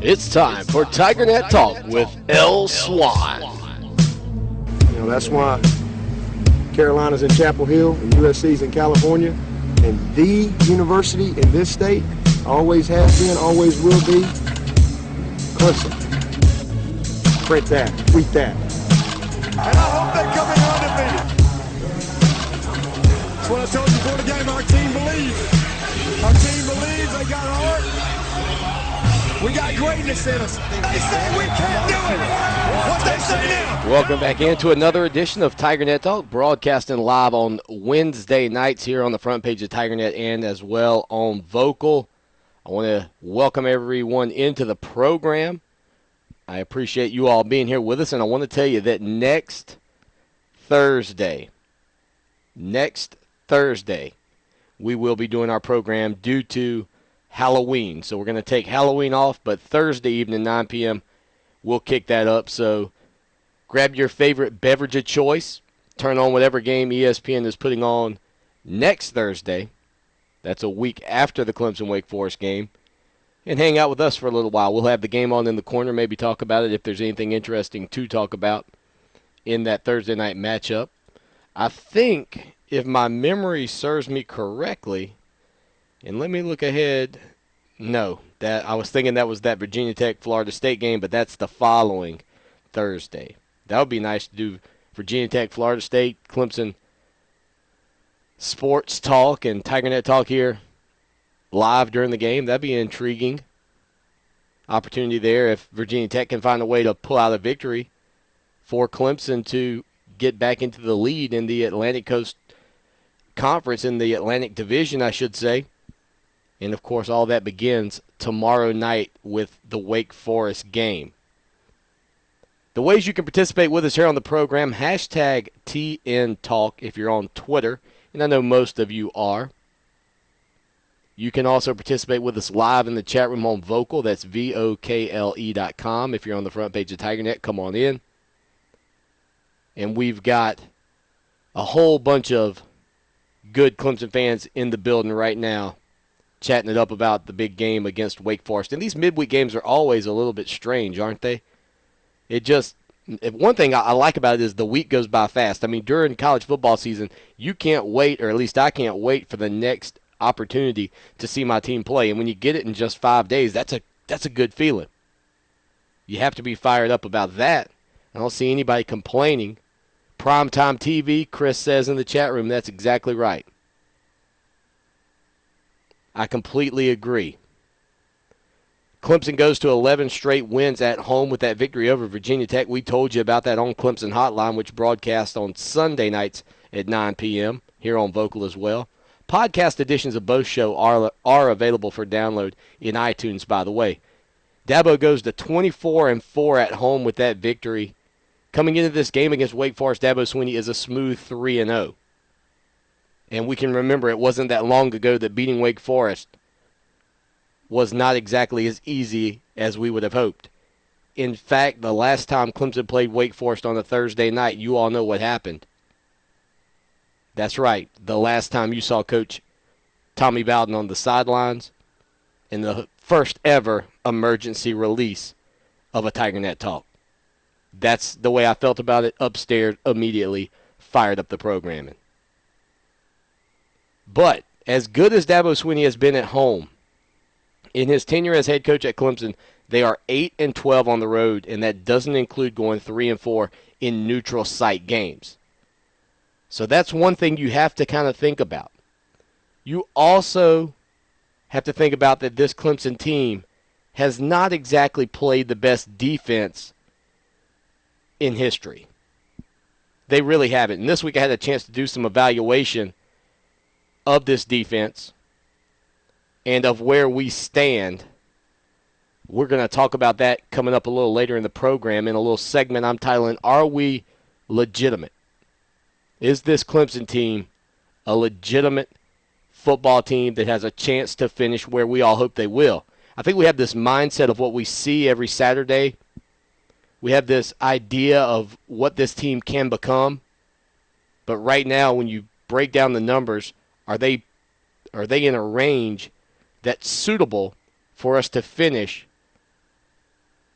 It's time for TigerNet Talk with L. Swan. That's why Carolina's in Chapel Hill and USC's in California. And the university in this state always has been, always will be, Clemson. Print that, tweet that. And I hope they come in undefeated. That's what I told you before the game. Our team believes. Our team believes. They got heart. We got greatness in us. They say we can't do it. What they say now. Welcome back into another edition of TigerNet Talk, broadcasting live on Wednesday nights here on the front page of TigerNet and as well on Vocal. I want to welcome everyone into the program. I appreciate you all being here with us, and I want to tell you that next Thursday, we will be doing our program due to Halloween. So we're going to take Halloween off, but Thursday evening, 9 p.m., we'll kick that up. So grab your favorite beverage of choice, turn on whatever game ESPN is putting on next Thursday. That's a week after the Clemson-Wake Forest game. And hang out with us for a little while. We'll have the game on in the corner, maybe talk about it if there's anything interesting to talk about in that Thursday night matchup. I think, if my memory serves me correctly, and let me look ahead. No, that I was thinking that was that Virginia Tech-Florida State game, but that's the following Thursday. That would be nice to do Virginia Tech, Florida State, Clemson sports talk and TigerNet talk here live during the game. That'd be an intriguing opportunity there if Virginia Tech can find a way to pull out a victory for Clemson to get back into the lead in the Atlantic Coast Conference, in the Atlantic Division, I should say. And, of course, all that begins tomorrow night with the Wake Forest game. The ways you can participate with us here on the program, hashtag TNTalk if you're on Twitter, and I know most of you are. You can also participate with us live in the chat room on Vocal. That's VOKLE.com. If you're on the front page of TigerNet, come on in. And we've got a whole bunch of good Clemson fans in the building right now, chatting it up about the big game against Wake Forest. And these midweek games are always a little bit strange, aren't they? One thing I like about it is the week goes by fast. I mean, during college football season, you can't wait, or at least I can't wait for the next opportunity to see my team play. And when you get it in just 5 days, that's a good feeling. You have to be fired up about that. I don't see anybody complaining. Primetime TV, Chris says in the chat room, that's exactly right. I completely agree. Clemson goes to 11 straight wins at home with that victory over Virginia Tech. We told you about that on Clemson Hotline, which broadcasts on Sunday nights at 9 p.m. here on Vocal as well. Podcast editions of both shows are available for download in iTunes, by the way. Dabo goes to 24-4 at home with that victory. Coming into this game against Wake Forest, Dabo Swinney is a smooth 3-0. And we can remember it wasn't that long ago that beating Wake Forest was not exactly as easy as we would have hoped. In fact, the last time Clemson played Wake Forest on a Thursday night, you all know what happened. That's right. The last time you saw Coach Tommy Bowden on the sidelines in the first ever emergency release of a TigerNet Talk. That's the way I felt about it upstairs immediately, fired up the programming. But as good as Dabo Swinney has been at home, in his tenure as head coach at Clemson, they are 8-12 on the road, and that doesn't include going 3-4 in neutral site games. So that's one thing you have to kind of think about. You also have to think about that this Clemson team has not exactly played the best defense in history. They really haven't. And this week I had a chance to do some evaluation of this defense and of where we stand. We're going to talk about that coming up a little later in the program in a little segment I'm titling, Are We Legitimate? Is this Clemson team a legitimate football team that has a chance to finish where we all hope they will? I think we have this mindset of what we see every Saturday. We have this idea of what this team can become. But right now, when you break down the numbers, are they in a range that's suitable for us to finish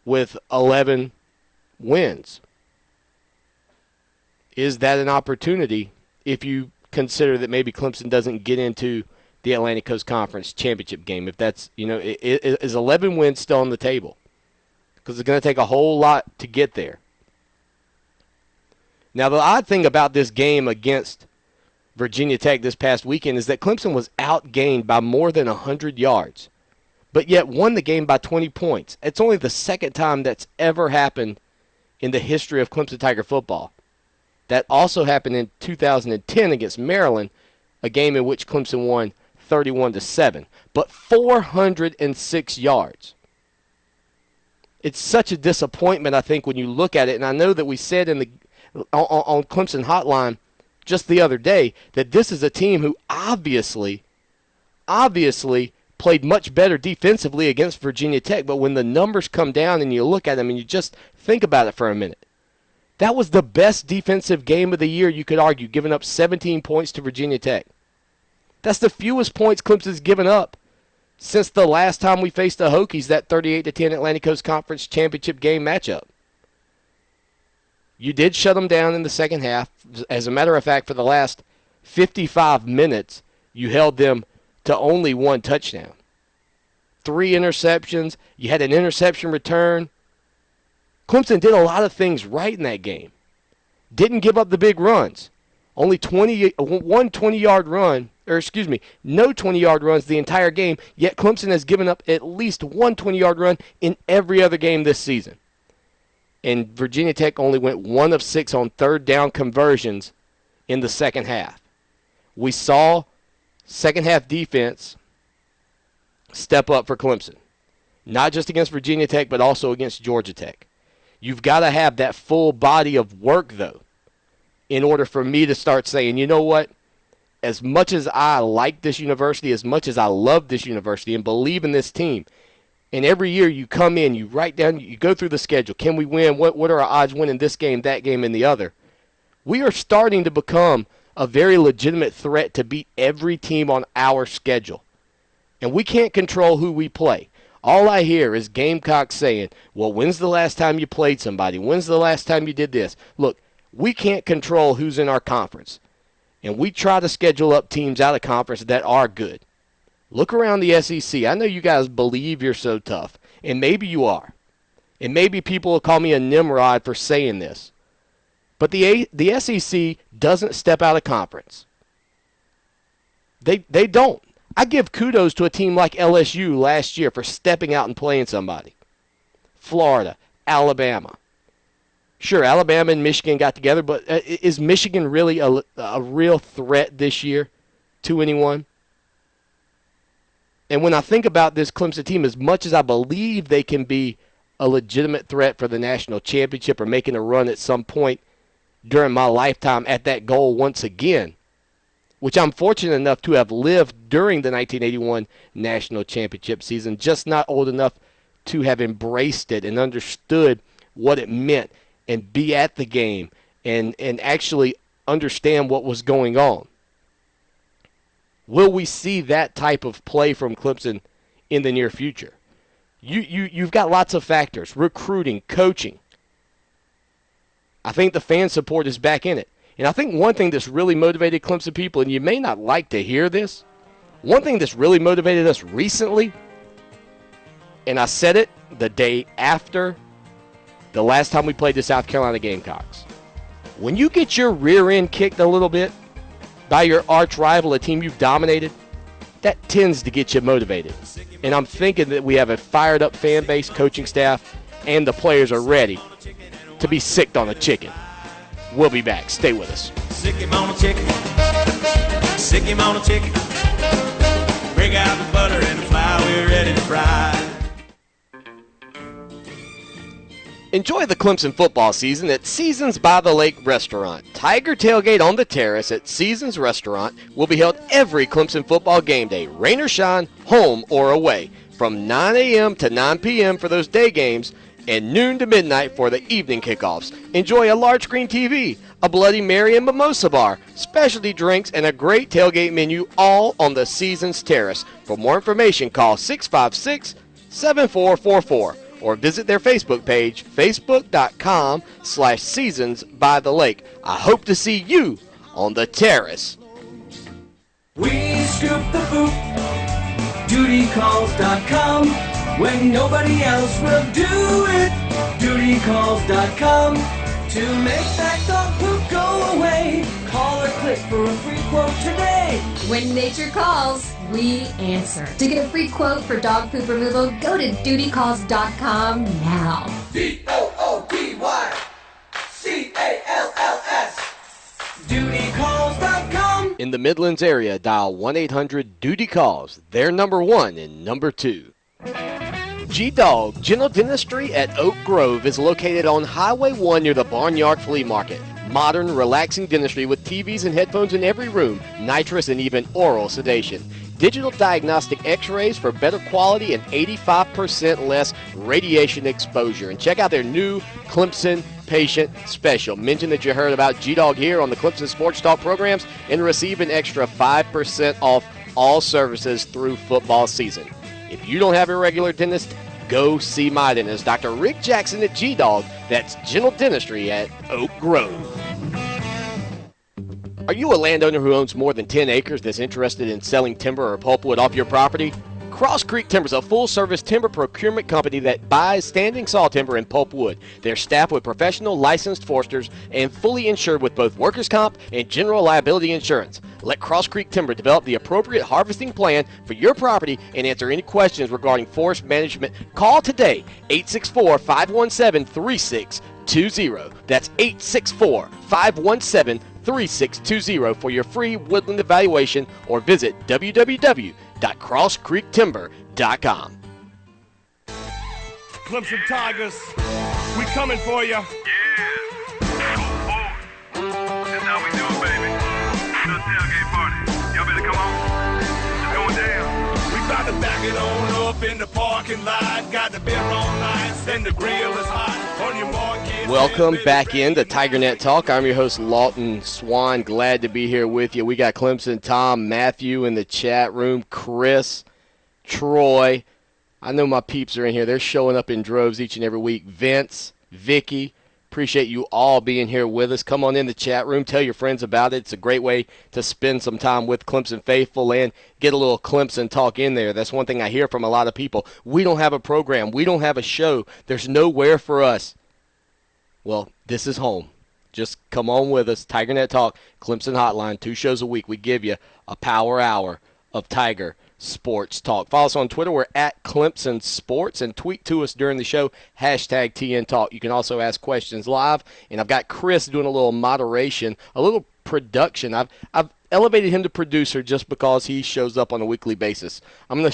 with 11 wins. Is that an opportunity if you consider that maybe Clemson doesn't get into the Atlantic Coast Conference championship game? If that's, is 11 wins still on the table? Because it's going to take a whole lot to get there. Now, the odd thing about this game against Virginia Tech this past weekend is that Clemson was outgained by more than 100 yards, but yet won the game by 20 points. It's only the second time that's ever happened in the history of Clemson Tiger football. That also happened in 2010 against Maryland, a game in which Clemson won 31-7, but 406 yards. It's such a disappointment, I think, when you look at it, and I know that we said on Clemson Hotline just the other day that this is a team who obviously played much better defensively against Virginia Tech, but when the numbers come down and you look at them and you just think about it for a minute, that was the best defensive game of the year, you could argue, giving up 17 points to Virginia Tech. That's the fewest points Clemson's given up since the last time we faced the Hokies, that 38-10 Atlantic Coast Conference championship game matchup. You did shut them down in the second half. As a matter of fact, for the last 55 minutes, you held them to only one touchdown. 3 interceptions. You had an interception return. Clemson did a lot of things right in that game. Didn't give up the big runs. Only one 20-yard run, no 20-yard runs the entire game, yet Clemson has given up at least one 20-yard run in every other game this season. And Virginia Tech only went 1 of 6 on third down conversions in the second half. We saw second half defense step up for Clemson, not just against Virginia Tech, but also against Georgia Tech. You've got to have that full body of work, though, in order for me to start saying, you know what, as much as I like this university, as much as I love this university and believe in this team, and every year you come in, you write down, you go through the schedule. Can we win? What are our odds winning this game, that game, and the other? We are starting to become a very legitimate threat to beat every team on our schedule. And we can't control who we play. All I hear is Gamecock saying, well, when's the last time you played somebody? When's the last time you did this? Look, we can't control who's in our conference. And we try to schedule up teams out of conference that are good. Look around the SEC. I know you guys believe you're so tough, and maybe you are. And maybe people will call me a Nimrod for saying this. But the SEC doesn't step out of conference. They don't. I give kudos to a team like LSU last year for stepping out and playing somebody. Florida, Alabama. Sure, Alabama and Michigan got together, but is Michigan really a real threat this year to anyone? And when I think about this Clemson team, as much as I believe they can be a legitimate threat for the national championship or making a run at some point during my lifetime at that goal once again, which I'm fortunate enough to have lived during the 1981 national championship season, just not old enough to have embraced it and understood what it meant and be at the game and actually understand what was going on. Will we see that type of play from Clemson in the near future? You've got lots of factors, recruiting, coaching. I think the fan support is back in it. And I think one thing that's really motivated Clemson people, and you may not like to hear this, one thing that's really motivated us recently, and I said it the day after the last time we played the South Carolina Gamecocks. When you get your rear end kicked a little bit by your arch rival, a team you've dominated, that tends to get you motivated. And I'm thinking that we have a fired up fan base, coaching staff, and the players are ready to be sicked on a chicken. We'll be back. Stay with us. Sick him on a chicken. Sick him on a chicken. Bring out the butter and the flour, we're ready to fry. Enjoy the Clemson football season at Seasons by the Lake Restaurant. Tiger Tailgate on the Terrace at Seasons Restaurant will be held every Clemson football game day, rain or shine, home or away, from 9 a.m. to 9 p.m. for those day games and noon to midnight for the evening kickoffs. Enjoy a large screen TV, a Bloody Mary and mimosa bar, specialty drinks, and a great tailgate menu, all on the Seasons Terrace. For more information, call 656-7444. or visit their Facebook page, facebook.com/Seasons by the Lake. I hope to see you on the terrace. We scoop the boot, dutycalls.com. When nobody else will do it, dutycalls.com. To make that dog poop go away, call or click for a free quote today. When nature calls, we answer. To get a free quote for dog poop removal, go to dutycalls.com now. DOODYCALLS. Dutycalls.com. In the Midlands area, dial 1-800-DUTY-CALLS. They're number 1 and number 2. G-Dog General Dentistry at Oak Grove is located on Highway 1 near the Barnyard Flea Market. Modern, relaxing dentistry with TVs and headphones in every room, nitrous and even oral sedation. Digital diagnostic x-rays for better quality and 85% less radiation exposure. And check out their new Clemson Patient Special. Mention that you heard about G-Dog here on the Clemson Sports Talk programs and receive an extra 5% off all services through football season. If you don't have a regular dentist, go see my dentist, Dr. Rick Jackson at G-Dog. That's General Dentistry at Oak Grove. Are you a landowner who owns more than 10 acres that's interested in selling timber or pulpwood off your property? Cross Creek Timber is a full-service timber procurement company that buys standing saw timber and pulpwood. They're staffed with professional licensed foresters and fully insured with both workers' comp and general liability insurance. Let Cross Creek Timber develop the appropriate harvesting plan for your property and answer any questions regarding forest management. Call today, 864-517-3620. That's 864-517-3620 for your free woodland evaluation, or visit www.crosscreektimber.com. Clemson Tigers, we coming for you. Yeah. Go forward. That's how we do it, baby. Little tailgate party. Y'all better come on. It's going down. We about to back it on up in the parking lot. Got the beer on ice and the grill is hot. On your market. Welcome back into TigerNet Talk. I'm your host, Lawton Swan. Glad to be here with you. We got Clemson Tom, Matthew in the chat room, Chris, Troy. I know my peeps are in here. They're showing up in droves each and every week. Vince, Vicky, appreciate you all being here with us. Come on in the chat room. Tell your friends about it. It's a great way to spend some time with Clemson faithful and get a little Clemson talk in there. That's one thing I hear from a lot of people. We don't have a program. We don't have a show. There's nowhere for us. Well, this is home. Just come on with us. TigerNet Talk, Clemson Hotline, 2 shows a week. We give you a power hour of Tiger Sports Talk. Follow us on Twitter. We're at Clemson Sports, and tweet to us during the show, hashtag TN Talk. You can also ask questions live, and I've got Chris doing a little moderation, a little production. I've elevated him to producer just because he shows up on a weekly basis. I'm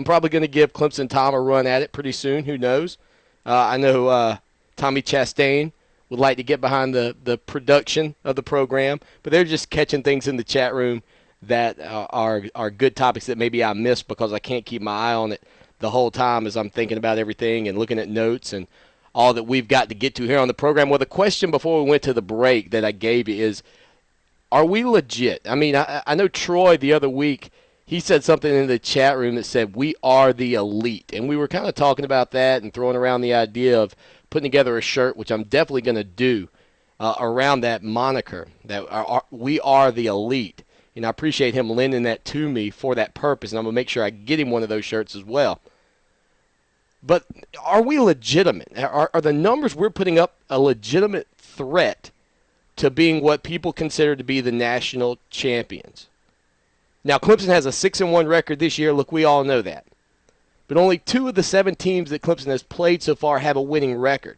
probably going to give Clemson Tom a run at it pretty soon. Who knows? I know Tommy Chastain would like to get behind the production of the program, but they're just catching things in the chat room that are good topics that maybe I missed because I can't keep my eye on it the whole time as I'm thinking about everything and looking at notes and all that we've got to get to here on the program. Well, the question before we went to the break that I gave you is, are we legit? I mean, I know Troy the other week, he said something in the chat room that said we are the elite, and we were kind of talking about that and throwing around the idea of putting together a shirt, which I'm definitely going to do, around that moniker, that we are the elite. And I appreciate him lending that to me for that purpose, and I'm going to make sure I get him one of those shirts as well. But are we legitimate? Are the numbers we're putting up a legitimate threat to being what people consider to be the national champions? Now, Clemson has a 6-1 record this year. Look, we all know that. But only 2 of the 7 teams that Clemson has played so far have a winning record.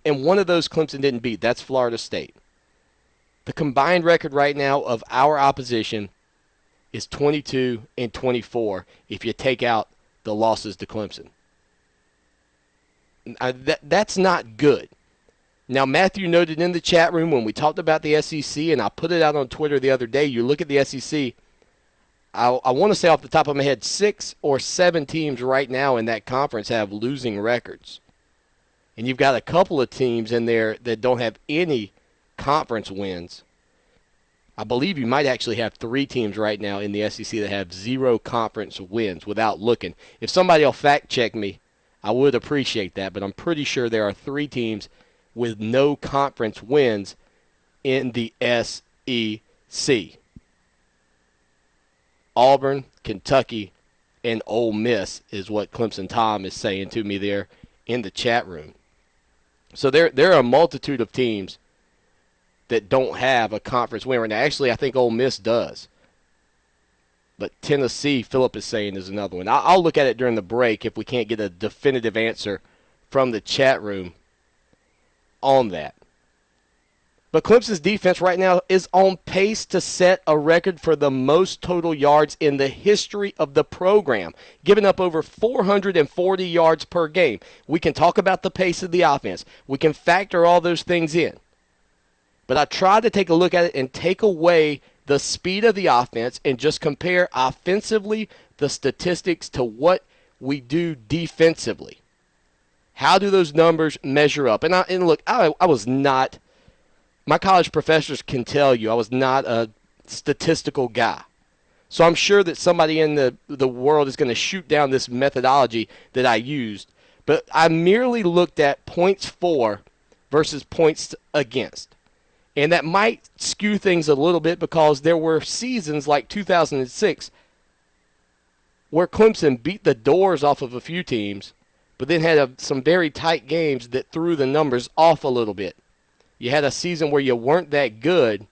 And one of those Clemson didn't beat. That's Florida State. The combined record right now of our opposition is 22-24 if you take out the losses to Clemson. That's not good. Now, Matthew noted in the chat room when we talked about the SEC, and I put it out on Twitter the other day, you look at the SEC, I want to say off the top of my head, 6 or 7 teams right now in that conference have losing records. And you've got a couple of teams in there that don't have any conference wins. I believe you might actually have 3 teams right now in the SEC that have 0 conference wins without looking. If somebody will fact check me, I would appreciate that, but I'm pretty sure there are 3 teams with no conference wins in the SEC. Auburn, Kentucky, and Ole Miss is what Clemson Tom is saying to me there in the chat room. So there are a multitude of teams that don't have a conference win right now. Actually, I think Ole Miss does. But Tennessee, Philip is saying, is another one. I'll look at it during the break if we can't get a definitive answer from the chat room on that. But Clemson's defense right now is on pace to set a record for the most total yards in the history of the program, giving up over 440 yards per game. We can talk about the pace of the offense. We can factor all those things in. But I tried to take a look at it and take away the speed of the offense and just compare offensively the statistics to what we do defensively. How do those numbers measure up? And look, I was not, my college professors can tell you I was not a statistical guy. So I'm sure that somebody in the world is going to shoot down this methodology that I used. But I merely looked at points for versus points against. And that might skew things a little bit because there were seasons like 2006 where Clemson beat the doors off of a few teams, but then had some very tight games that threw the numbers off a little bit. You had a season where you weren't that good,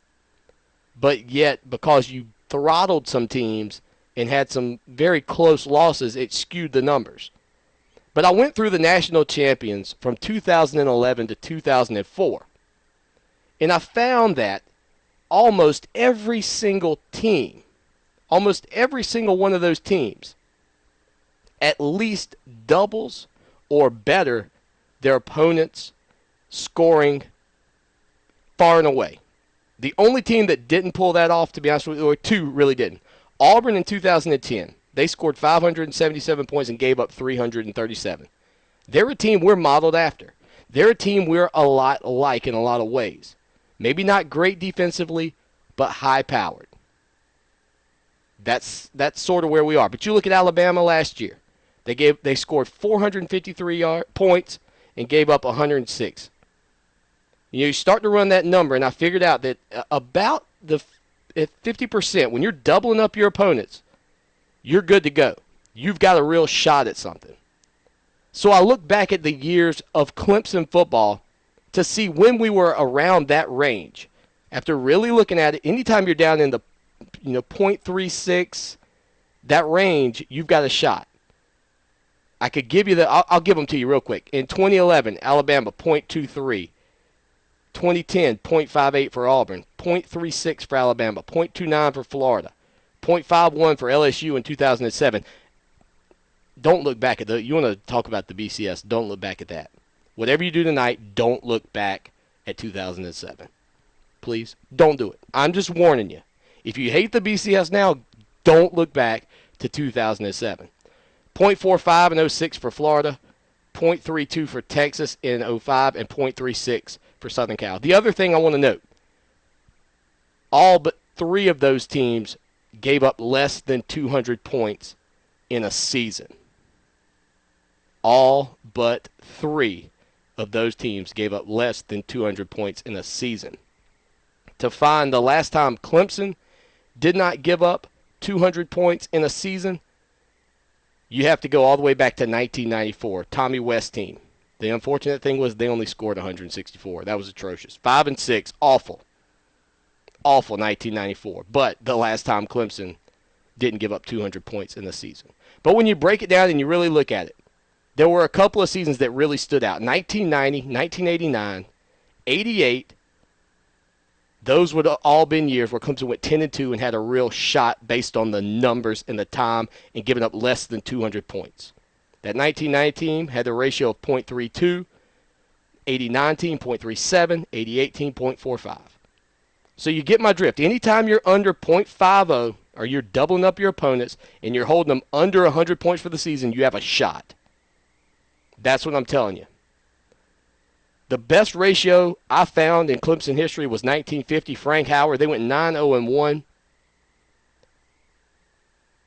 but yet because you throttled some teams and had some very close losses, it skewed the numbers. But I went through the national champions from 2011 to 2004. And I found that almost every single team, almost every single one of those teams, at least doubles or better their opponents scoring far and away. The only team that didn't pull that off, to be honest with you, or 2 really didn't. Auburn in 2010, they scored 577 points and gave up 337. They're a team we're modeled after. They're a team we're a lot like in a lot of ways. Maybe not great defensively, but high-powered. That's sort of where we are. But you look at Alabama last year. They scored 453 points and gave up 106. You start to run that number, and I figured out that about at 50%, when you're doubling up your opponents, you're good to go. You've got a real shot at something. So I look back at the years of Clemson football to see when we were around that range. After really looking at it, anytime you're down in the 0.36, that range, you've got a shot. I could give you I'll give them to you real quick. In 2011, Alabama, 0.23. 2010, 0.58 for Auburn. 0.36 for Alabama. 0.29 for Florida. 0.51 for LSU in 2007. Don't look back at you want to talk about the BCS, don't look back at that. Whatever you do tonight, don't look back at 2007. Please, don't do it. I'm just warning you. If you hate the BCS now, don't look back to 2007. 0.45 in 06 for Florida, 0.32 for Texas in 05, and 0.36 for Southern Cal. The other thing I want to note, all but 3 of those teams gave up less than 200 points in a season. All but 3 of those teams gave up less than 200 points in a season. To find the last time Clemson did not give up 200 points in a season, you have to go all the way back to 1994, Tommy West team. The unfortunate thing was they only scored 164. That was atrocious. 5-6, awful. Awful 1994. But the last time Clemson didn't give up 200 points in the season. But when you break it down and you really look at it, there were a couple of seasons that really stood out. 1990, 1989, 88. Those would have all been years where Clemson went 10-2 and had a real shot based on the numbers and the time and giving up less than 200 points. That 1990 team had a ratio of 0.32, 89 team 0.37, 88 team 0.45. So you get my drift. Anytime you're under 0.50 or you're doubling up your opponents and you're holding them under 100 points for the season, you have a shot. That's what I'm telling you. The best ratio I found in Clemson history was 1950, Frank Howard. They went 9-0-1.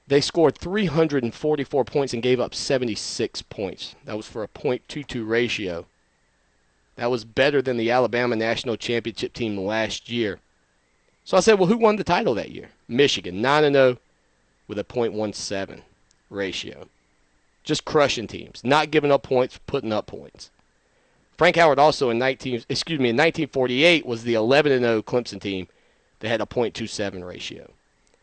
They scored 344 points and gave up 76 points. That was for a .22 ratio. That was better than the Alabama National Championship team last year. So I said, well, who won the title that year? Michigan, 9-0 with a .17 ratio. Just crushing teams, not giving up points, putting up points. Frank Howard also in 1948 was the 11-0 Clemson team that had a .27 ratio.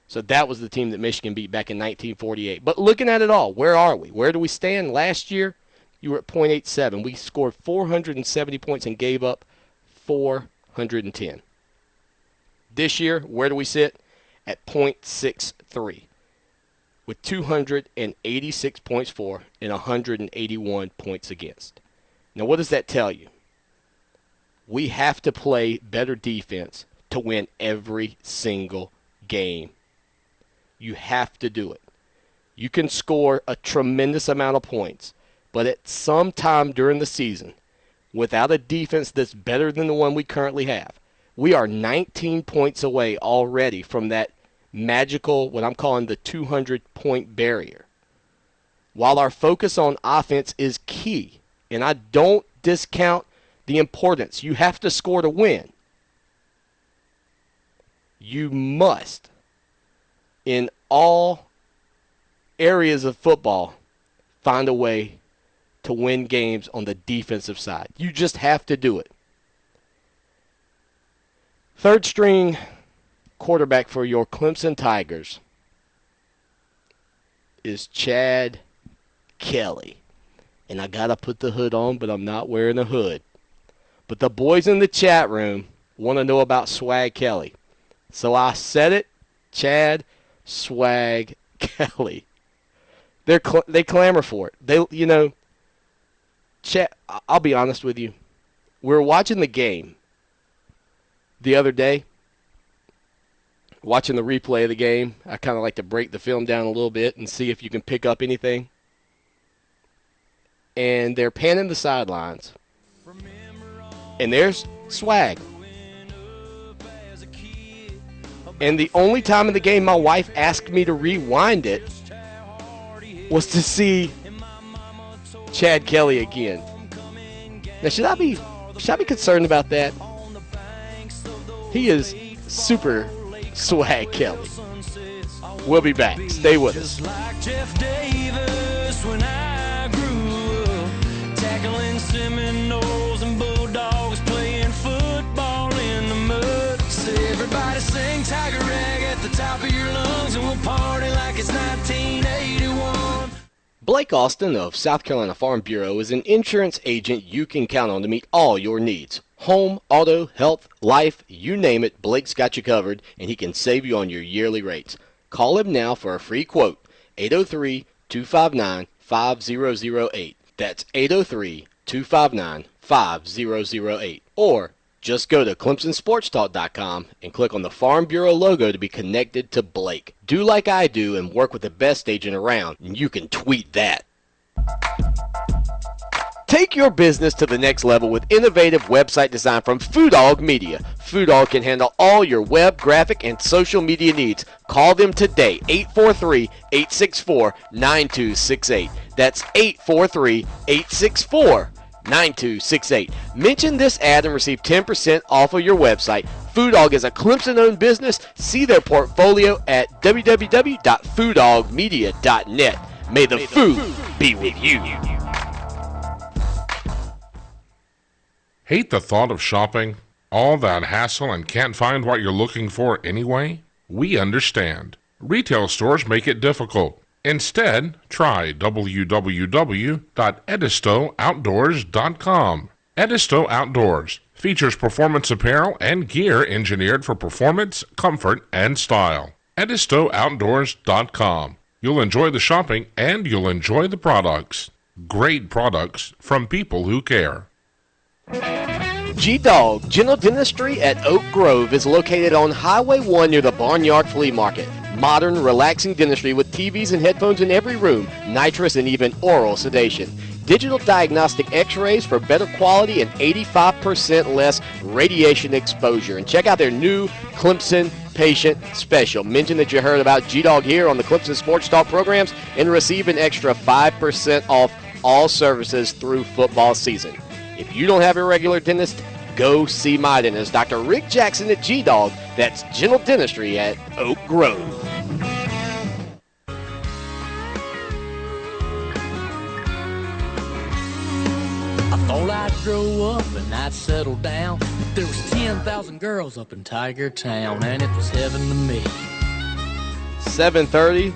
So that was the team that Michigan beat back in 1948. But looking at it all, where are we? Where do we stand? Last year, you were at .87. We scored 470 points and gave up 410. This year, where do we sit? At .63 with 286 points for and 181 points against. Now, what does that tell you? We have to play better defense to win every single game. You have to do it. You can score a tremendous amount of points, but at some time during the season, without a defense that's better than the one we currently have, we are 19 points away already from that magical, what I'm calling the 200-point barrier. While our focus on offense is key, and I don't discount the importance, you have to score to win. You must, in all areas of football, find a way to win games on the defensive side. You just have to do it. Third string quarterback for your Clemson Tigers is Chad Kelly. And I got to put the hood on, but I'm not wearing a hood. But the boys in the chat room want to know about Swag Kelly. So I said it, Chad Swag Kelly. They clamor for it. Chad, I'll be honest with you. We were watching the game the other day, watching the replay of the game. I kind of like to break the film down a little bit and see if you can pick up anything. And they're panning the sidelines. And there's Swag. And the only time in the game my wife asked me to rewind it was to see Chad Kelly again. Now, should I be concerned about that? He is super Swag Kelly. We'll be back. Stay with us. Like Jeff Davis when I grew up, tackling Seminoles and Bulldogs, playing football in the mud. Say everybody sing Tiger Rag at the top of your lungs, and we'll party like it's 1981. Blake Austin of South Carolina Farm Bureau is an insurance agent you can count on to meet all your needs. Home, auto, health, life, you name it, Blake's got you covered, and he can save you on your yearly rates. Call him now for a free quote, 803-259-5008. That's 803-259-5008. Or just go to ClemsonSportsTalk.com and click on the Farm Bureau logo to be connected to Blake. Do like I do and work with the best agent around, and you can tweet that. Take your business to the next level with innovative website design from Foodog Media. Foodog can handle all your web, graphic, and social media needs. Call them today, 843-864-9268. That's 843-864-9268. Mention this ad and receive 10% off of your website. Foodog is a Clemson-owned business. See their portfolio at www.foodogmedia.net. May the food be with you. Hate the thought of shopping? All that hassle and can't find what you're looking for anyway? We understand. Retail stores make it difficult. Instead, try www.edistooutdoors.com. Edisto Outdoors features performance apparel and gear engineered for performance, comfort, and style. EdistoOutdoors.com. You'll enjoy the shopping and you'll enjoy the products. Great products from people who care. G-Dog General Dentistry at Oak Grove is located on Highway 1 near the Barnyard Flea Market. Modern, relaxing dentistry with TVs and headphones in every room, nitrous and even oral sedation. Digital diagnostic x-rays for better quality and 85% less radiation exposure. And check out their new Clemson Outpatient Special. Mention that you heard about G-Dog here on the Clemson Sports Talk programs and receive an extra 5% off all services through football season. If you don't have a regular dentist, go see my dentist, Dr. Rick Jackson at G-Dog. That's Gentle Dentistry at Oak Grove. Thought I'd grow up and I'd settle down. There was 10,000 girls up in Tiger Town, and it was heaven to me. 7:30,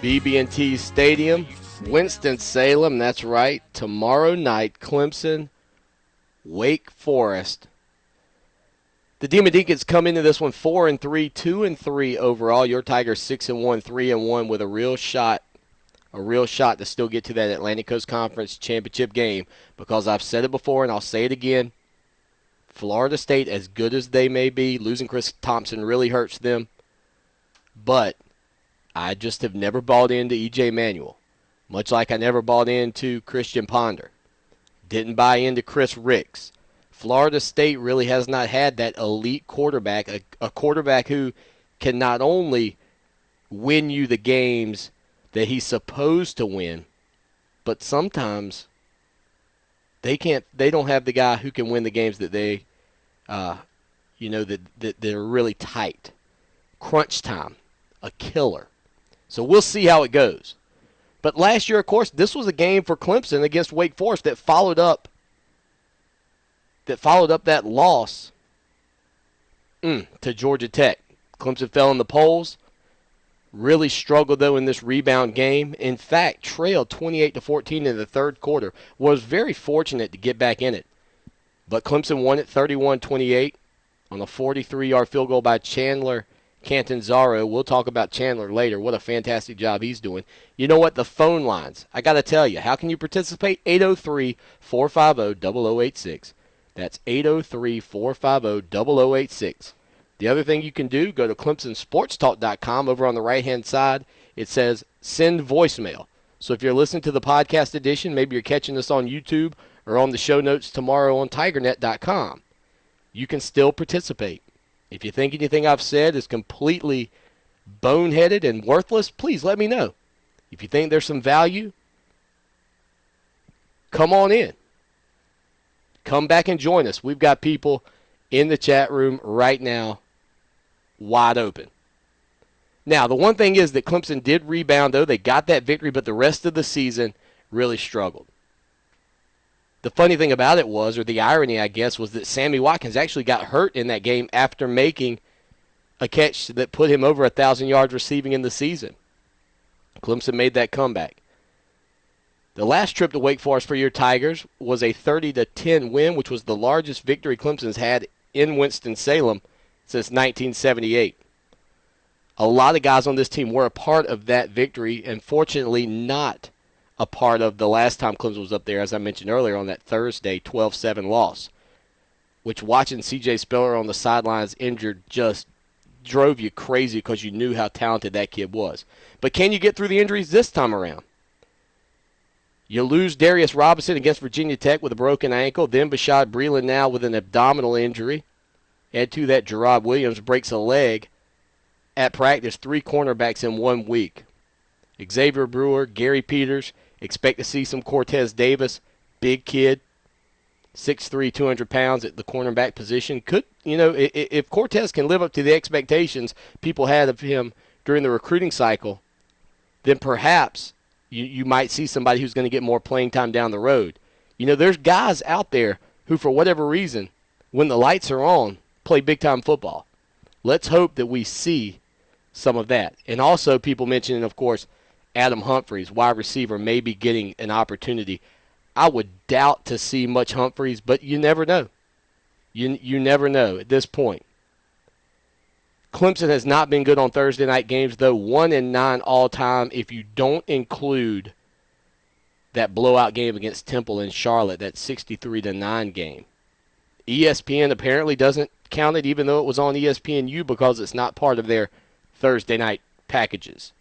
BB&T Stadium, Winston-Salem. That's right. Tomorrow night, Clemson, Wake Forest. The Demon Deacons come into this one 4-3, 2-3 overall. Your Tigers 6-1, 3-1 with a real shot to still get to that Atlantic Coast Conference championship game, because I've said it before and I'll say it again. Florida State, as good as they may be, losing Chris Thompson really hurts them. But I just have never bought into E.J. Manuel, much like I never bought into Christian Ponder. Didn't buy into Chris Ricks. Florida State really has not had that elite quarterback, a quarterback who can not only win you the games that he's supposed to win, but sometimes they don't have the guy who can win the games that they that are really tight. Crunch time, a killer. So we'll see how it goes. But last year, of course, this was a game for Clemson against Wake Forest that followed up that loss to Georgia Tech. Clemson fell in the polls. Really struggled, though, in this rebound game. In fact, trailed 28-14 in the third quarter. Was very fortunate to get back in it. But Clemson won it 31-28 on a 43-yard field goal by Chandler Catanzaro. We'll talk about Chandler later. What a fantastic job he's doing. You know what? The phone lines. I got to tell you, how can you participate? 803-450-0086. That's 803-450-0086. The other thing you can do, go to ClemsonSportsTalk.com. Over on the right-hand side, it says send voicemail. So if you're listening to the podcast edition, maybe you're catching this on YouTube or on the show notes tomorrow on TigerNet.com, you can still participate. If you think anything I've said is completely boneheaded and worthless, please let me know. If you think there's some value, come on in. Come back and join us. We've got people in the chat room right now wide open. Now, the one thing is that Clemson did rebound, though. They got that victory, but the rest of the season really struggled. The funny thing about it was, or the irony, I guess, was that Sammy Watkins actually got hurt in that game after making a catch that put him over 1,000 yards receiving in the season. Clemson made that comeback. The last trip to Wake Forest for your Tigers was a 30-10 win, which was the largest victory Clemson's had in Winston-Salem since 1978. A lot of guys on this team were a part of that victory, and fortunately not a part of the last time Clemson was up there, as I mentioned earlier, on that Thursday 12-7 loss, which watching C.J. Spiller on the sidelines injured just drove you crazy because you knew how talented that kid was. But can you get through the injuries this time around? You lose Darius Robinson against Virginia Tech with a broken ankle, then Bashad Breeland now with an abdominal injury. Add to that, Gerard Williams breaks a leg at practice, 3 cornerbacks in 1 week. Xavier Brewer, Gary Peters, expect to see some Cortez Davis, big kid, 6'3", 200 pounds at the cornerback position. Could, if Cortez can live up to the expectations people had of him during the recruiting cycle, then perhaps you might see somebody who's going to get more playing time down the road. There's guys out there who, for whatever reason, when the lights are on, play big-time football. Let's hope that we see some of that. And also people mentioning, of course, Adam Humphries, wide receiver, may be getting an opportunity. I would doubt to see much Humphries, but you never know. You never know at this point. Clemson has not been good on Thursday night games, though, 1-9 all-time if you don't include that blowout game against Temple in Charlotte, that 63-9 game. ESPN apparently doesn't count it, even though it was on ESPNU, because it's not part of their Thursday night packages.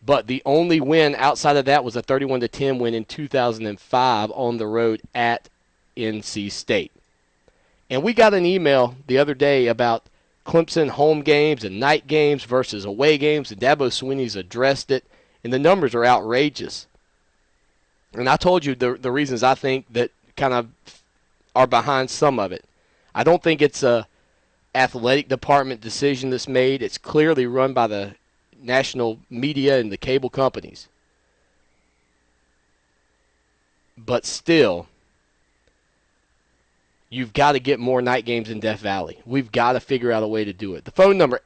But the only win outside of that was a 31-10 win in 2005 on the road at NC State. And we got an email the other day about Clemson home games and night games versus away games, and Dabo Swinney's addressed it, and the numbers are outrageous. And I told you the reasons I think that kind of are behind some of it. I don't think it's a athletic department decision that's made. It's clearly run by the national media and the cable companies. But still, you've got to get more night games in Death Valley. We've got to figure out a way to do it. The phone number,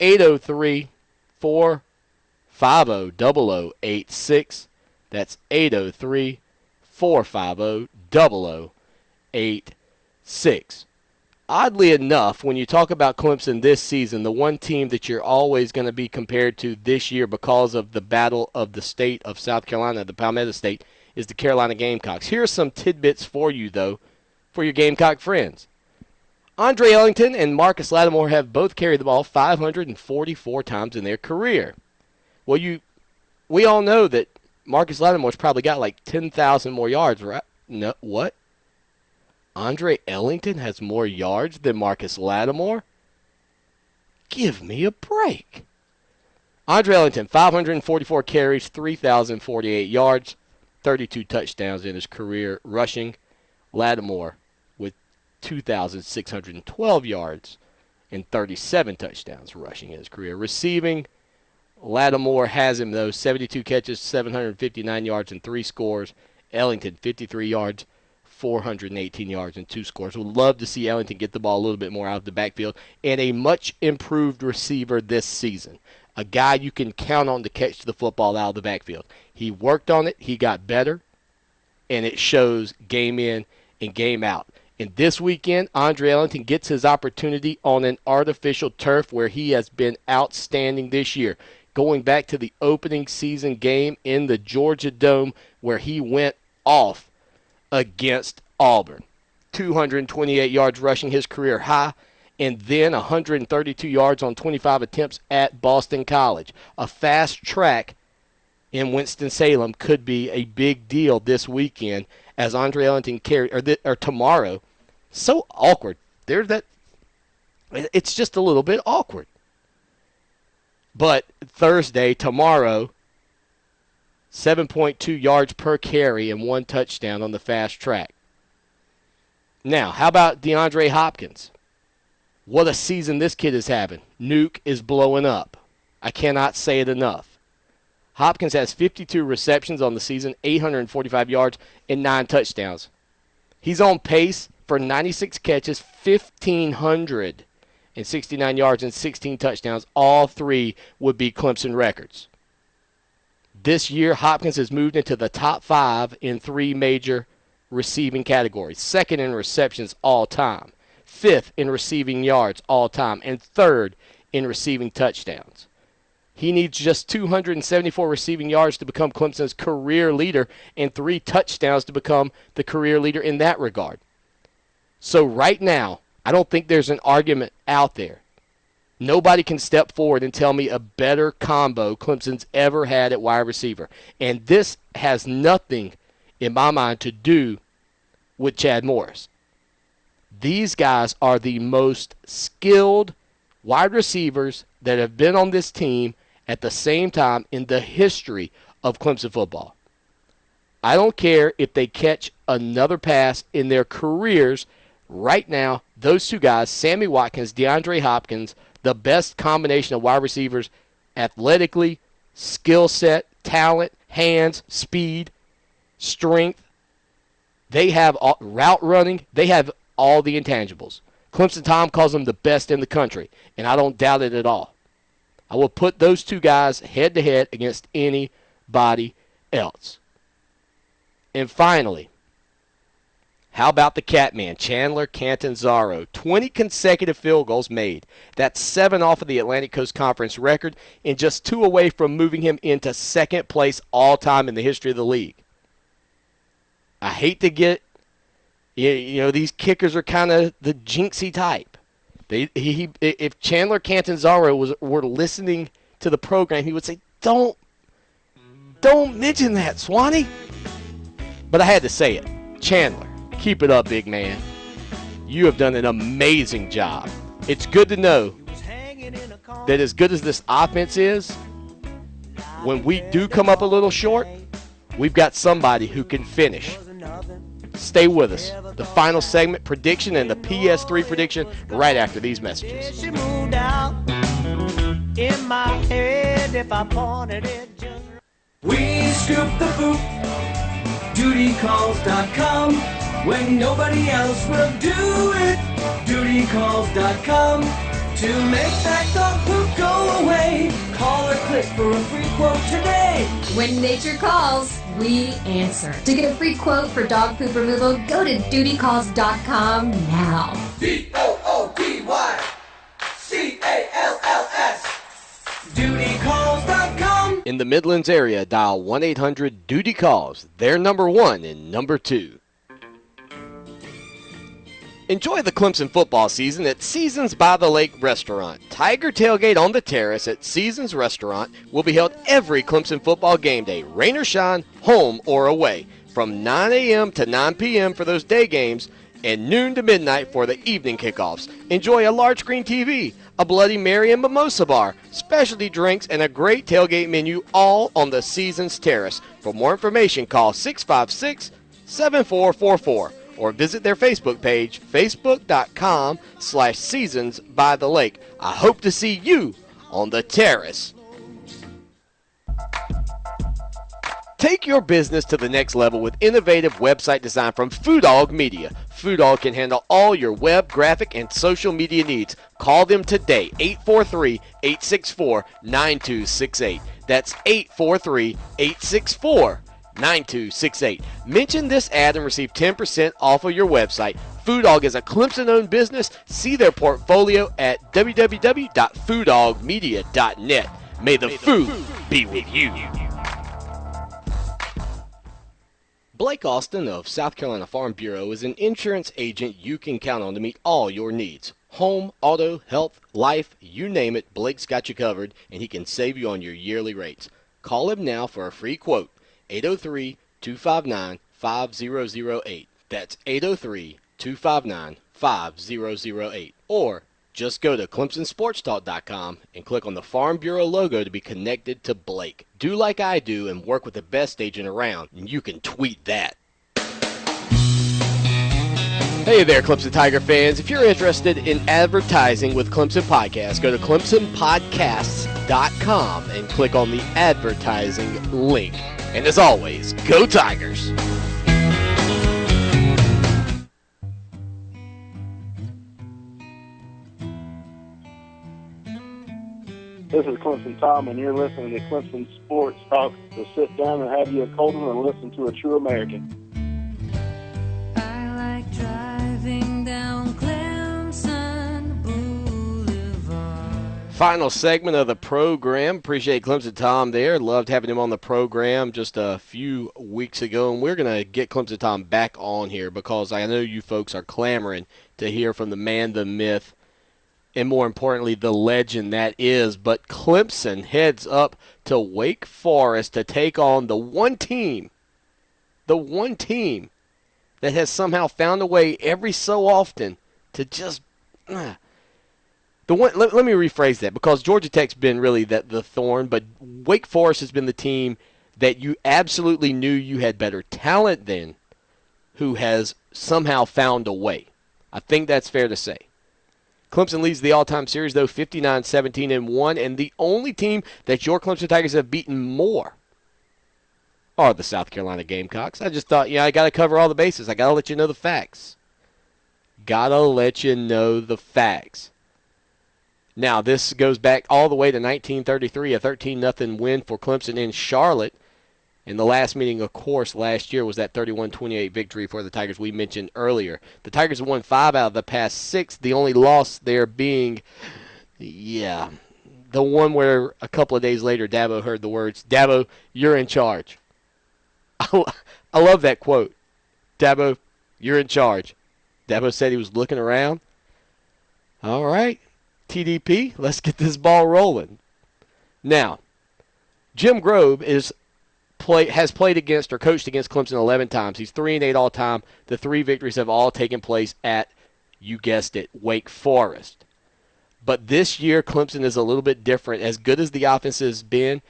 803-450-0086. That's 803-450-0086. Oddly enough, when you talk about Clemson this season, the one team that you're always going to be compared to this year because of the battle of the state of South Carolina, the Palmetto State, is the Carolina Gamecocks. Here are some tidbits for you, though, for your Gamecock friends. Andre Ellington and Marcus Lattimore have both carried the ball 544 times in their career. Well, we all know that Marcus Lattimore's probably got like 10,000 more yards, right? No, what? Andre Ellington has more yards than Marcus Lattimore? Give me a break. Andre Ellington, 544 carries, 3,048 yards, 32 touchdowns in his career rushing. Lattimore with 2,612 yards and 37 touchdowns rushing in his career. Receiving, Lattimore has him, though, 72 catches, 759 yards, and 3 scores. Ellington, 53 yards, 418 yards, and 2 scores. Would love to see Ellington get the ball a little bit more out of the backfield, and a much improved receiver this season. A guy you can count on to catch the football out of the backfield. He worked on it, he got better, and it shows game in and game out. And this weekend, Andre Ellington gets his opportunity on an artificial turf where he has been outstanding this year. Going back to the opening season game in the Georgia Dome where he went off against Auburn. 228 yards rushing, his career high, and then 132 yards on 25 attempts at Boston College. A fast track in Winston-Salem could be a big deal this weekend as Andre Ellington carried, or tomorrow. So awkward. It's just a little bit awkward. But Thursday, tomorrow, 7.2 yards per carry and 1 touchdown on the fast track. Now, how about DeAndre Hopkins? What a season this kid is having. Nuke is blowing up. I cannot say it enough. Hopkins has 52 receptions on the season, 845 yards, and 9 touchdowns. He's on pace for 96 catches, 1,569 yards, and 16 touchdowns. All 3 would be Clemson records. This year, Hopkins has moved into the top 5 in 3 major receiving categories. 2nd in receptions all time, 5th in receiving yards all time, and 3rd in receiving touchdowns. He needs just 274 receiving yards to become Clemson's career leader and 3 touchdowns to become the career leader in that regard. So right now, I don't think there's an argument out there. Nobody can step forward and tell me a better combo Clemson's ever had at wide receiver. And this has nothing, in my mind, to do with Chad Morris. These guys are the most skilled wide receivers that have been on this team at the same time in the history of Clemson football. I don't care if they catch another pass in their careers. Right now, those 2 guys, Sammy Watkins, DeAndre Hopkins, the best combination of wide receivers athletically, skill set, talent, hands, speed, strength. They have route running. They have all the intangibles. Clemson Tom calls them the best in the country, and I don't doubt it at all. I will put those 2 guys head-to-head against anybody else. And finally, how about the Catman, Chandler Catanzaro? 20 consecutive field goals made. That's 7 off of the Atlantic Coast Conference record and just 2 away from moving him into 2nd place all-time in the history of the league. I hate to get, these kickers are kind of the jinxie type. If Chandler Catanzaro were listening to the program, he would say, don't mention that, Swanee. But I had to say it. Chandler, keep it up, big man. You have done an amazing job. It's good to know that as good as this offense is, when we do come up a little short, we've got somebody who can finish. Stay with us. The final segment prediction and the PS3 prediction right after these messages. She moved out in my head if I pointed it just right. We scoop the boot, dutycalls.com. When nobody else will do it, dutycalls.com. To make that dog poop go away, call or click for a free quote today. When nature calls, we answer. To get a free quote for dog poop removal, go to dutycalls.com now. DOODYCALLS. Dutycalls.com. In the Midlands area, dial 1-800-DUTY-CALLS. They're number 1 and number 2. Enjoy the Clemson football season at Seasons by the Lake Restaurant. Tiger Tailgate on the Terrace at Seasons Restaurant will be held every Clemson football game day, rain or shine, home or away, from 9 a.m. to 9 p.m. for those day games and noon to midnight for the evening kickoffs. Enjoy a large screen TV, a Bloody Mary and mimosa bar, specialty drinks, and a great tailgate menu, all on the Seasons Terrace. For more information, call 656-7444. or visit their Facebook page, facebook.com/Seasons by the Lake. I hope to see you on the terrace. Take your business to the next level with innovative website design from Foodog Media. Foodog can handle all your web, graphic, and social media needs. Call them today, 843-864-9268. That's 843-864-9268. Mention this ad and receive 10% off of your website. Foodog is a Clemson-owned business. See their portfolio at www.foodogmedia.net. May the food be with you. Blake Austin of South Carolina Farm Bureau is an insurance agent you can count on to meet all your needs. Home, auto, health, life, you name it, Blake's got you covered, and he can save you on your yearly rates. Call him now for a free quote. 803-259-5008. That's 803-259-5008. Or just go to ClemsonSportsTalk.com and click on the Farm Bureau logo to be connected to Blake. Do like I do and work with the best agent around, and you can tweet that. Hey there, Clemson Tiger fans. If you're interested in advertising with Clemson Podcasts, go to ClemsonPodcasts.com and click on the advertising link. And as always, go Tigers! This is Clemson Tom, and you're listening to Clemson Sports Talk. So sit down and have you a cold one and listen to a true American. I like driving down Clemson Boulevard. Final segment of the program. Appreciate Clemson Tom there. Loved having him on the program just a few weeks ago. And we're going to get Clemson Tom back on here because I know you folks are clamoring to hear from the man, the myth, and more importantly, the legend that is. But Clemson heads up to Wake Forest to take on the one team that has somehow found a way every so often to just let me rephrase that, because Georgia Tech's been really the thorn, but Wake Forest has been the team that you absolutely knew you had better talent than, who has somehow found a way. I think that's fair to say. Clemson leads the all-time series, though, 59-17-1, and the only team that your Clemson Tigers have beaten more are the South Carolina Gamecocks. I just thought, I got to cover all the bases. I got to let you know the facts. Now, this goes back all the way to 1933, a 13-0 win for Clemson in Charlotte. And the last meeting, of course, last year was that 31-28 victory for the Tigers we mentioned earlier. The Tigers have won 5 out of the past 6, the only loss there being, the one where a couple of days later Dabo heard the words, "Dabo, you're in charge." I love that quote. "Dabo, you're in charge." Dabo said he was looking around. All right, TDP, let's get this ball rolling. Now, Jim Grove has played against or coached against Clemson 11 times. He's 3-8 all time. The 3 victories have all taken place at, you guessed it, Wake Forest. But this year, Clemson is a little bit different. As good as the offense has been,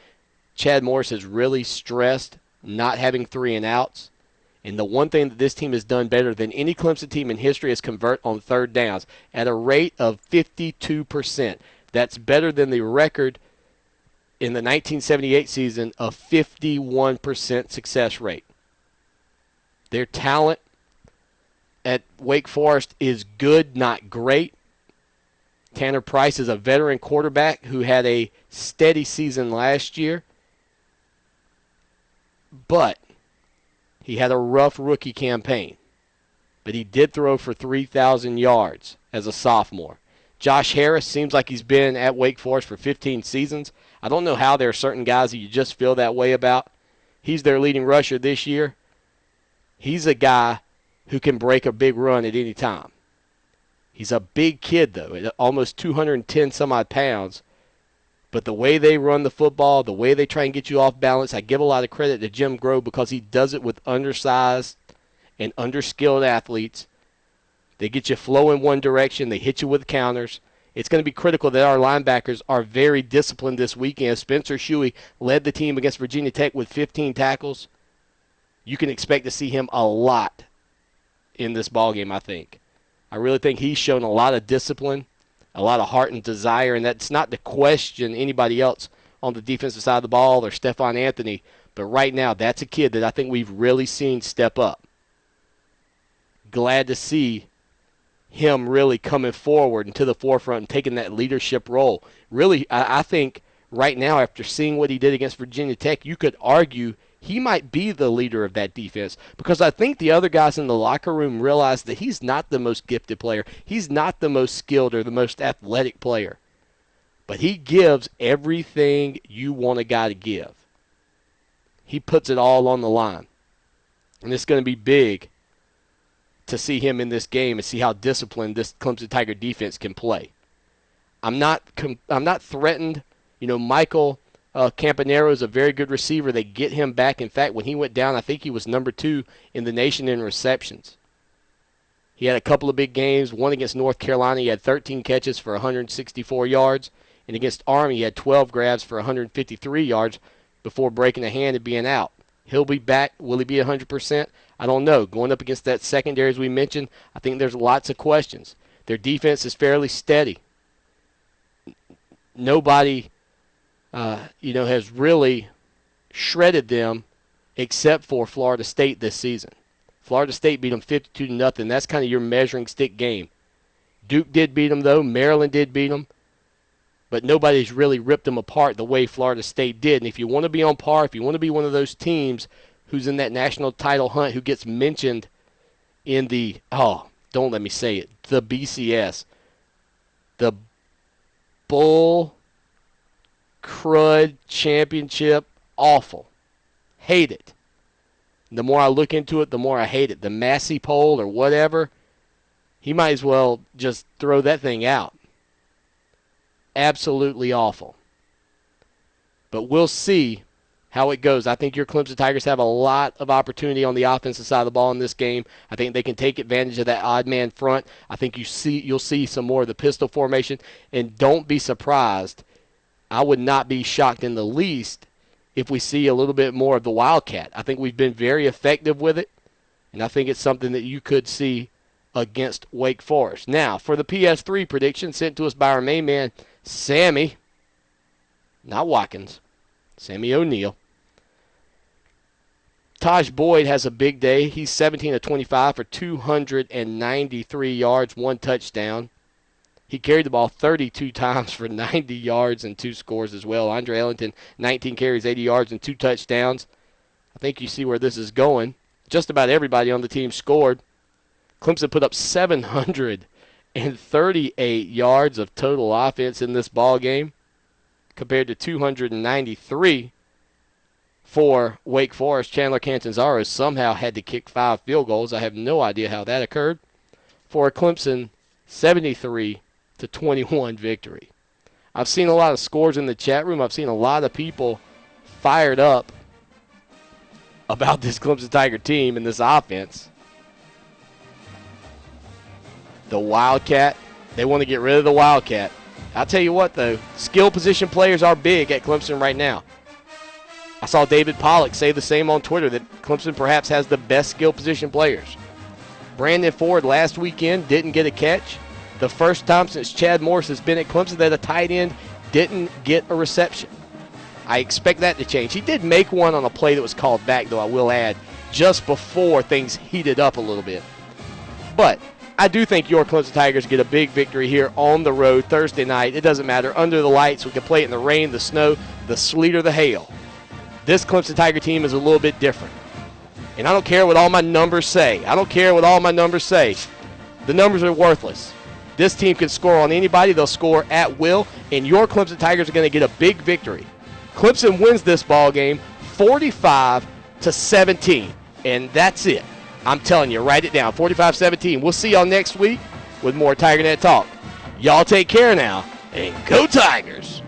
Chad Morris has really stressed not having 3 and outs. And the one thing that this team has done better than any Clemson team in history is convert on third downs at a rate of 52%. That's better than the record in the 1978 season of 51% success rate. Their talent at Wake Forest is good, not great. Tanner Price is a veteran quarterback who had a steady season last year, but he had a rough rookie campaign. But he did throw for 3,000 yards as a sophomore. Josh Harris seems like he's been at Wake Forest for 15 seasons. I don't know how there are certain guys that you just feel that way about. He's their leading rusher this year. He's a guy who can break a big run at any time. He's a big kid, though, at almost 210 some odd pounds. But the way they run the football, the way they try and get you off balance, I give a lot of credit to Jim Grove because he does it with undersized and underskilled athletes. They get you flow in one direction. They hit you with counters. It's going to be critical that our linebackers are very disciplined this weekend. Spencer Shuey led the team against Virginia Tech with 15 tackles. You can expect to see him a lot in this ballgame, I think. I really think he's shown a lot of discipline, a lot of heart and desire, and that's not to question anybody else on the defensive side of the ball or Stephon Anthony, but right now that's a kid that I think we've really seen step up. Glad to see him really coming forward and to the forefront and taking that leadership role. Really, I think right now after seeing what he did against Virginia Tech, you could argue he might be the leader of that defense because I think the other guys in the locker room realize that he's not the most gifted player. He's not the most skilled or the most athletic player. But he gives everything you want a guy to give. He puts it all on the line. And it's going to be big to see him in this game and see how disciplined this Clemson Tiger defense can play. I'm not threatened. You know, Michael Campanero is a very good receiver. They get him back. In fact, when he went down, I think he was number 2 in the nation in receptions. He had a couple of big games. One against North Carolina, he had 13 catches for 164 yards. And against Army, he had 12 grabs for 153 yards before breaking a hand and being out. He'll be back. Will he be 100%? I don't know. Going up against that secondary, as we mentioned, I think there's lots of questions. Their defense is fairly steady. Nobody has really shredded them except for Florida State this season. Florida State beat them 52-0. That's kind of your measuring stick game. Duke did beat them, though. Maryland did beat them. But nobody's really ripped them apart the way Florida State did. And if you want to be on par, if you want to be one of those teams who's in that national title hunt, who gets mentioned in the, don't let me say it, the BCS, the Bull Crud Championship, awful. Hate it. The more I look into it, the more I hate it. The Massey poll or whatever, he might as well just throw that thing out. Absolutely awful. But we'll see how it goes. I think your Clemson Tigers have a lot of opportunity on the offensive side of the ball in this game. I think they can take advantage of that odd man front. I think you'll see some more of the pistol formation. And don't be surprised. I would not be shocked in the least if we see a little bit more of the Wildcat. I think we've been very effective with it, and I think it's something that you could see against Wake Forest. Now, for the PS3 prediction sent to us by our main man, Sammy, not Watkins, Sammy O'Neal. Taj Boyd has a big day. He's 17 of 25 for 293 yards, 1 touchdown. He carried the ball 32 times for 90 yards and 2 scores as well. Andre Ellington, 19 carries, 80 yards, and 2 touchdowns. I think you see where this is going. Just about everybody on the team scored. Clemson put up 738 yards of total offense in this ball game compared to 293 for Wake Forest. Chandler Catanzaro somehow had to kick 5 field goals. I have no idea how that occurred. For a Clemson 73-21 victory. I've seen a lot of scores in the chat room. I've seen a lot of people fired up about this Clemson Tiger team and this offense. The Wildcat, they want to get rid of the Wildcat. I'll tell you what, though, skill position players are big at Clemson right now. I saw David Pollock say the same on Twitter, that Clemson perhaps has the best skill position players. Brandon Ford last weekend didn't get a catch. The first time since Chad Morris has been at Clemson that a tight end didn't get a reception. I expect that to change. He did make one on a play that was called back, though, I will add, just before things heated up a little bit. But I do think your Clemson Tigers get a big victory here on the road Thursday night. It doesn't matter. Under the lights, we can play it in the rain, the snow, the sleet, or the hail. This Clemson Tiger team is a little bit different. And I don't care what all my numbers say. The numbers are worthless. This team can score on anybody. They'll score at will. And your Clemson Tigers are going to get a big victory. Clemson wins this ball game 45-17. And that's it. I'm telling you, write it down, 45-17. We'll see y'all next week with more TigerNet talk. Y'all take care now, and go Tigers!